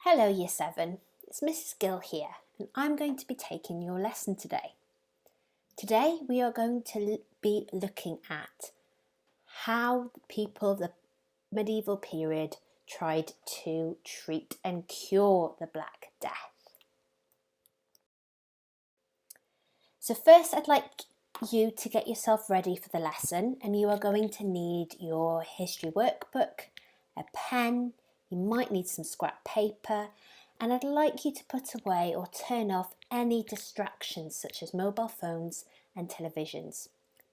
Hello Year 7, it's Mrs. Gill here and I'm going to be taking your lesson today. Today we are going to be looking at how the people of the medieval period tried to treat and cure the Black Death. So first I'd like you to get yourself ready for the lesson, and you are going to need your history workbook, a pen, you might need some scrap paper, and I'd like you to put away or turn off any distractions such as mobile phones and televisions.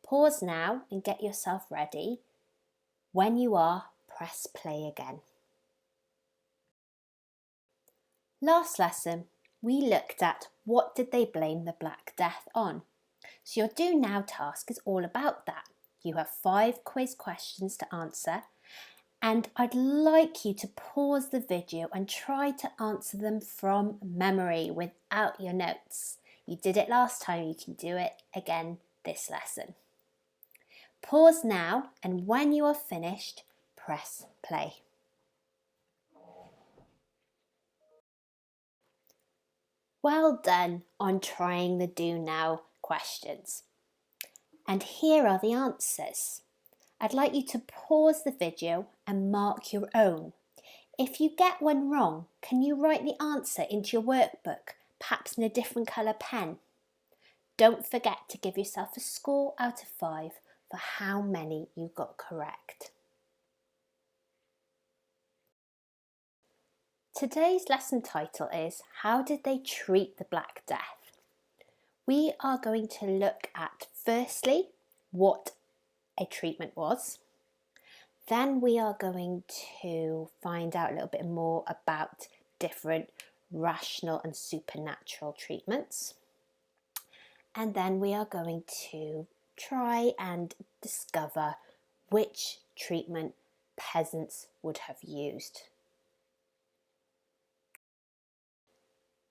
Pause now and get yourself ready. When you are, press play again. Last lesson, we looked at what did they blame the Black Death on. So your do now task is all about that. You have 5 quiz questions to answer, and I'd like you to pause the video and try to answer them from memory without your notes. You did it last time, you can do it again this lesson. Pause now, and when you are finished, press play. Well done on trying the do now questions. And here are the answers. I'd like you to pause the video and mark your own. If you get one wrong, can you write the answer into your workbook, perhaps in a different colour pen? Don't forget to give yourself a score out of 5 for how many you got correct. Today's lesson title is How Did They Treat the Black Death? We are going to look at, firstly, what a treatment was. Then we are going to find out a little bit more about different rational and supernatural treatments. And then we are going to try and discover which treatment peasants would have used.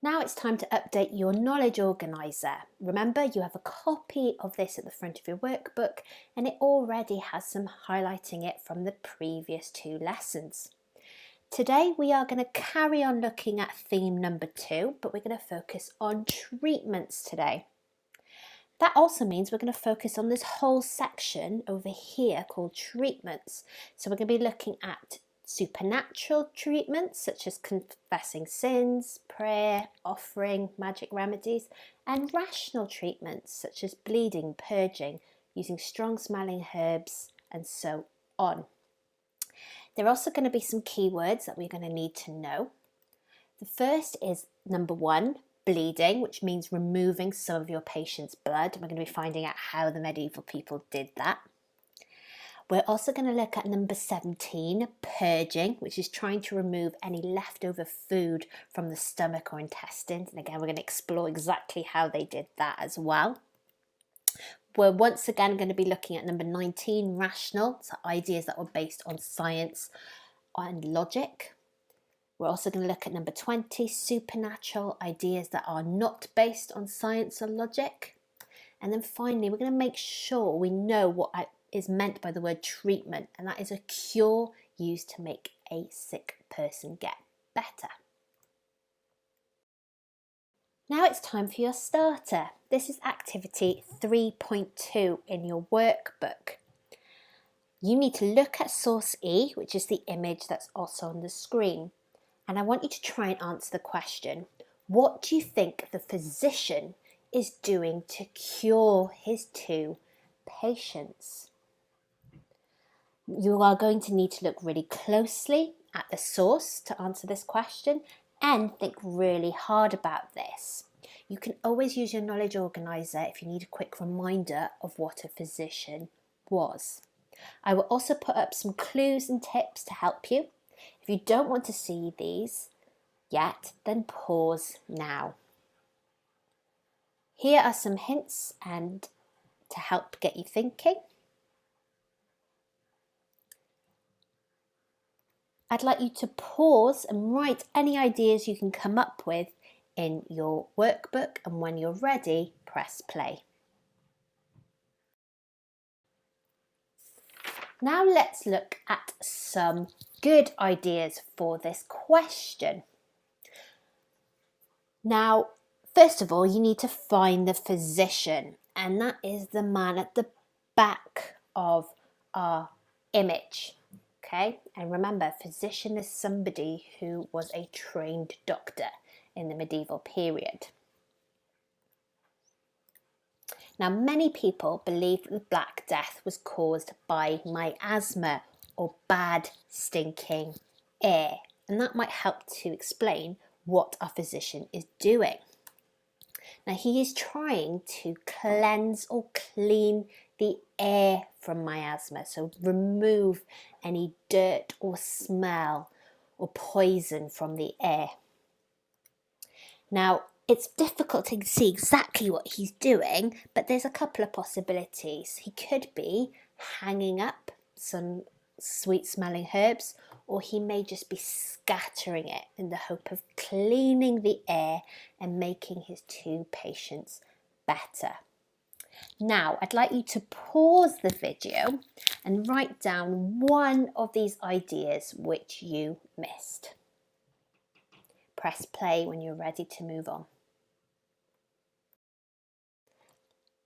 Now it's time to update your knowledge organiser. Remember, you have a copy of this at the front of your workbook, and it already has some highlighting it from the previous 2 lessons. Today we are going to carry on looking at theme number 2, but we're going to focus on treatments today. That also means we're going to focus on this whole section over here called treatments. So we're going to be looking at supernatural treatments such as confessing sins, prayer, offering, magic remedies, and rational treatments such as bleeding, purging, using strong smelling herbs, and so on. There are also going to be some keywords that we're going to need to know. The first is number 1, bleeding, which means removing some of your patient's blood. We're going to be finding out how the medieval people did that. We're also going to look at number 17, purging, which is trying to remove any leftover food from the stomach or intestines. And again, we're going to explore exactly how they did that as well. We're once again going to be looking at number 19, rational, so ideas that were based on science and logic. We're also going to look at number 20, supernatural, ideas that are not based on science or logic. And then finally, we're going to make sure we know what is meant by the word treatment, and that is a cure used to make a sick person get better. Now it's time for your starter. This is activity 3.2 in your workbook. You need to look at source E, which is the image that's also on the screen. And I want you to try and answer the question, what do you think the physician is doing to cure his 2 patients? You are going to need to look really closely at the source to answer this question and think really hard about this. You can always use your knowledge organiser if you need a quick reminder of what a physician was. I will also put up some clues and tips to help you. If you don't want to see these yet, then pause now. Here are some hints and to help get you thinking. I'd like you to pause and write any ideas you can come up with in your workbook, and when you're ready, press play. Now let's look at some good ideas for this question. Now, first of all, you need to find the physician, and that is the man at the back of our image. Okay, and remember, physician is somebody who was a trained doctor in the medieval period. Now, many people believe that the Black Death was caused by miasma or bad stinking air, and that might help to explain what our physician is doing. Now, he is trying to cleanse or clean the air from miasma, so remove any dirt or smell or poison from the air. Now, it's difficult to see exactly what he's doing, but there's a couple of possibilities. He could be hanging up some sweet smelling herbs, or he may just be scattering it in the hope of cleaning the air and making his two patients better. Now, I'd like you to pause the video and write down one of these ideas which you missed. Press play when you're ready to move on.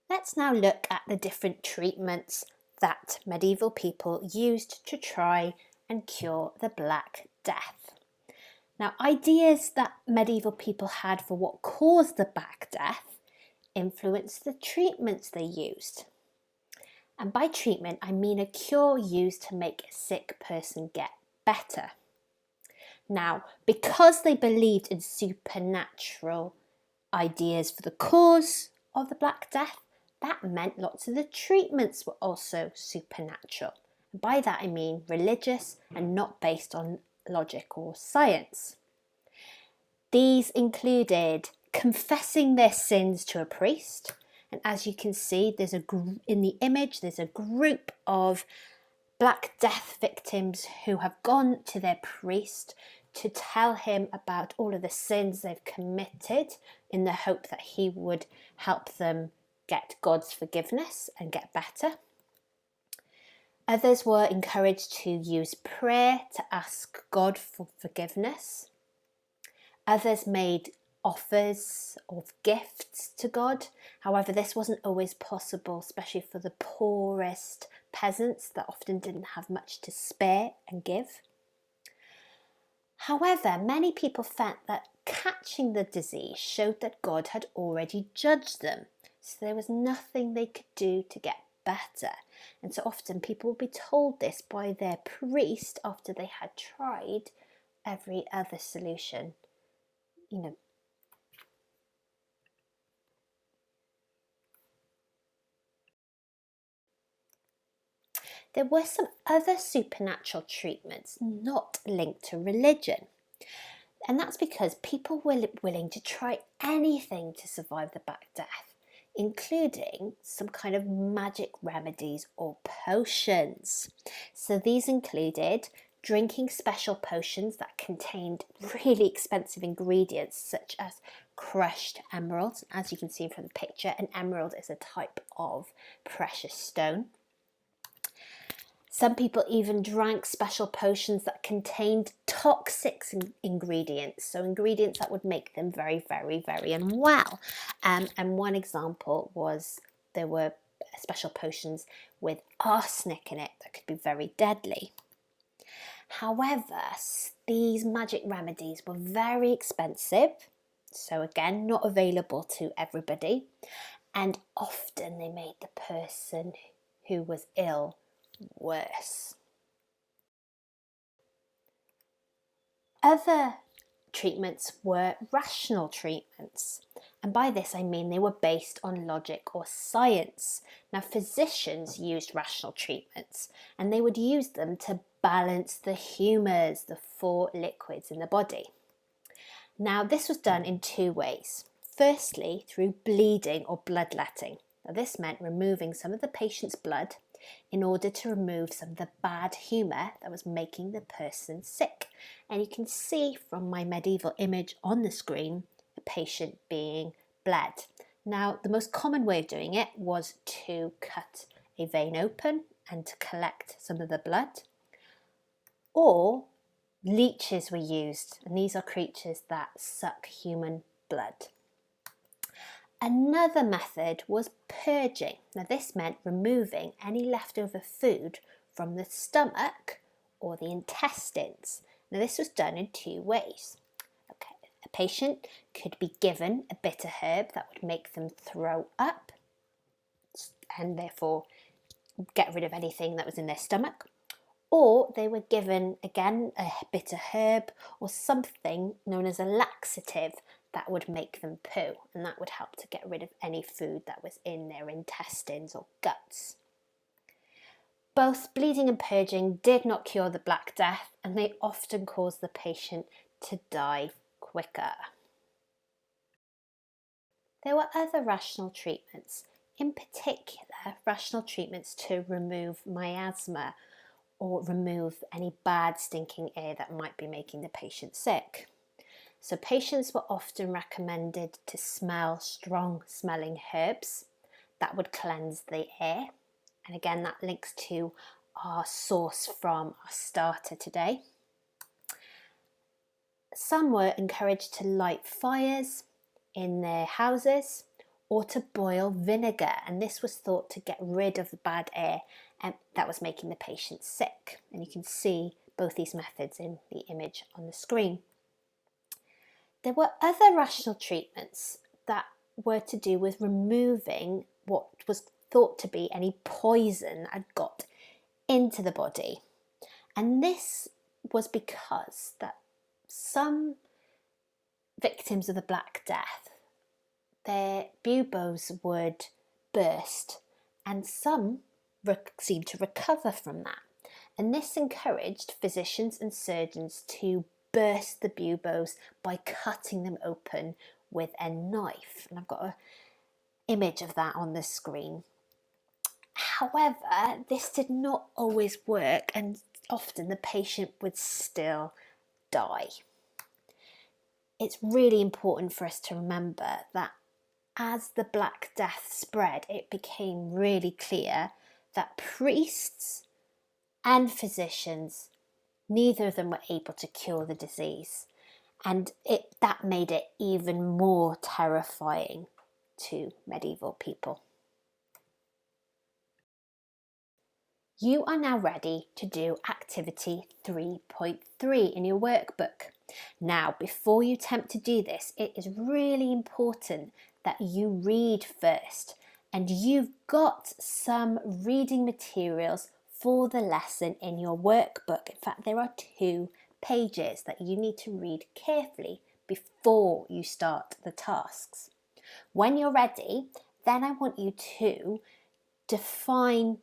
Let's now look at the different treatments that medieval people used to try and cure the Black Death. Now, ideas that medieval people had for what caused the Black Death influenced the treatments they used. And by treatment, I mean a cure used to make a sick person get better. Now, because they believed in supernatural ideas for the cause of the Black Death, that meant lots of the treatments were also supernatural. And by that I mean religious and not based on logic or science. These included confessing their sins to a priest, and as you can see, in the image there's a group of Black Death victims who have gone to their priest to tell him about all of the sins they've committed in the hope that he would help them get God's forgiveness and get better. Others were encouraged to use prayer to ask God for forgiveness. Others made offers of gifts to God. However, this wasn't always possible, especially for the poorest peasants that often didn't have much to spare and give. However, many people felt that catching the disease showed that God had already judged them, so there was nothing they could do to get better. And so often people would be told this by their priest after they had tried every other solution. There were some other supernatural treatments not linked to religion. And that's because people were willing to try anything to survive the Black Death, including some kind of magic remedies or potions. So these included drinking special potions that contained really expensive ingredients such as crushed emeralds. As you can see from the picture, an emerald is a type of precious stone. Some people even drank special potions that contained toxic ingredients, so ingredients that would make them very, very, very unwell. And one example was there were special potions with arsenic in it that could be very deadly. However, these magic remedies were very expensive, so again, not available to everybody, and often they made the person who was ill worse. Other treatments were rational treatments, and by this I mean they were based on logic or science. Now, physicians used rational treatments, and they would use them to balance the humours, the four liquids in the body. Now, this was done in two ways. Firstly, through bleeding or bloodletting. Now, this meant removing some of the patient's blood in order to remove some of the bad humour that was making the person sick. And you can see from my medieval image on the screen, the patient being bled. Now, the most common way of doing it was to cut a vein open and to collect some of the blood, or leeches were used, and these are creatures that suck human blood. Another method was purging. Now this meant removing any leftover food from the stomach or the intestines. Now this was done in two ways. Okay, a patient could be given a bitter herb that would make them throw up and therefore get rid of anything that was in their stomach. Or they were given, again, a bitter herb or something known as a laxative that would make them poo, and that would help to get rid of any food that was in their intestines or guts. Both bleeding and purging did not cure the Black Death, and they often caused the patient to die quicker. There were other rational treatments, in particular rational treatments to remove miasma or remove any bad stinking air that might be making the patient sick. So patients were often recommended to smell strong smelling herbs that would cleanse the air. And again, that links to our source from our starter today. Some were encouraged to light fires in their houses or to boil vinegar, and this was thought to get rid of the bad air that was making the patient sick. And you can see both these methods in the image on the screen. There were other rational treatments that were to do with removing what was thought to be any poison that had got into the body. And this was because that some victims of the Black Death, their buboes would burst, and some seemed to recover from that. And this encouraged physicians and surgeons to burst the buboes by cutting them open with a knife. And I've got an image of that on the screen. However, this did not always work, and often the patient would still die. It's really important for us to remember that as the Black Death spread, it became really clear that priests and physicians, neither of them were able to cure the disease, and that made it even more terrifying to medieval people. You are now ready to do activity 3.3 in your workbook. Now, before you attempt to do this, it is really important that you read first, and you've got some reading materials for the lesson in your workbook. In fact, there are 2 pages that you need to read carefully before you start the tasks. When you're ready, then I want you to define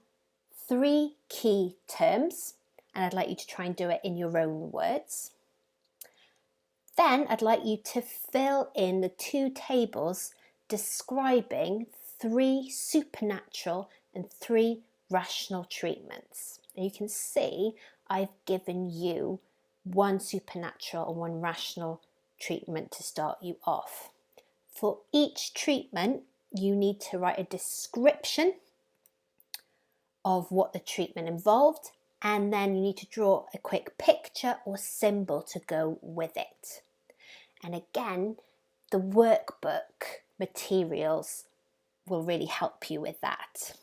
3 key terms, and I'd like you to try and do it in your own words. Then I'd like you to fill in the 2 tables describing 3 supernatural and 3 rational treatments. And you can see I've given you 1 supernatural and 1 rational treatment to start you off. For each treatment, you need to write a description of what the treatment involved, and then you need to draw a quick picture or symbol to go with it. And again, the workbook materials will really help you with that.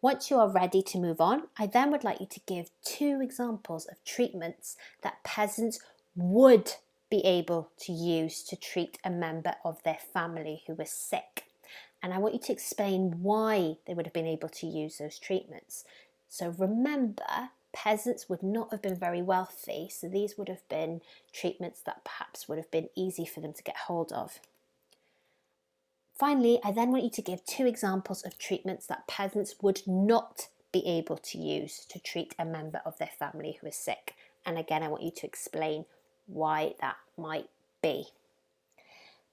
Once you are ready to move on, I then would like you to give 2 examples of treatments that peasants would be able to use to treat a member of their family who was sick. And I want you to explain why they would have been able to use those treatments. So remember, peasants would not have been very wealthy, so these would have been treatments that perhaps would have been easy for them to get hold of. Finally, I then want you to give 2 examples of treatments that peasants would not be able to use to treat a member of their family who is sick. And again, I want you to explain why that might be.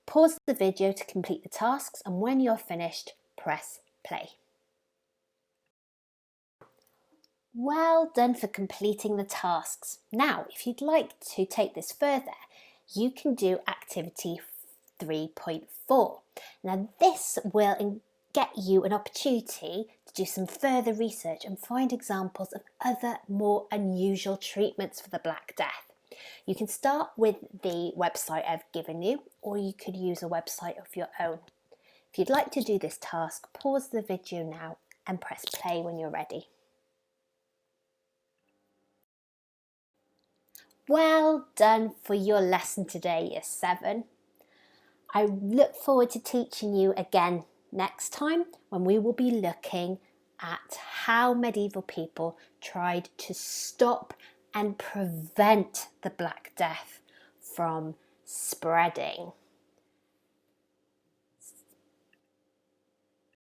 Pause the video to complete the tasks, and when you're finished, press play. Well done for completing the tasks. Now, if you'd like to take this further, you can do activity 3.4. Now, this will get you an opportunity to do some further research and find examples of other more unusual treatments for the Black Death. You can start with the website I've given you, or you could use a website of your own. If you'd like to do this task, pause the video now and press play when you're ready. Well done for your lesson today, Year 7. I look forward to teaching you again next time, when we will be looking at how medieval people tried to stop and prevent the Black Death from spreading.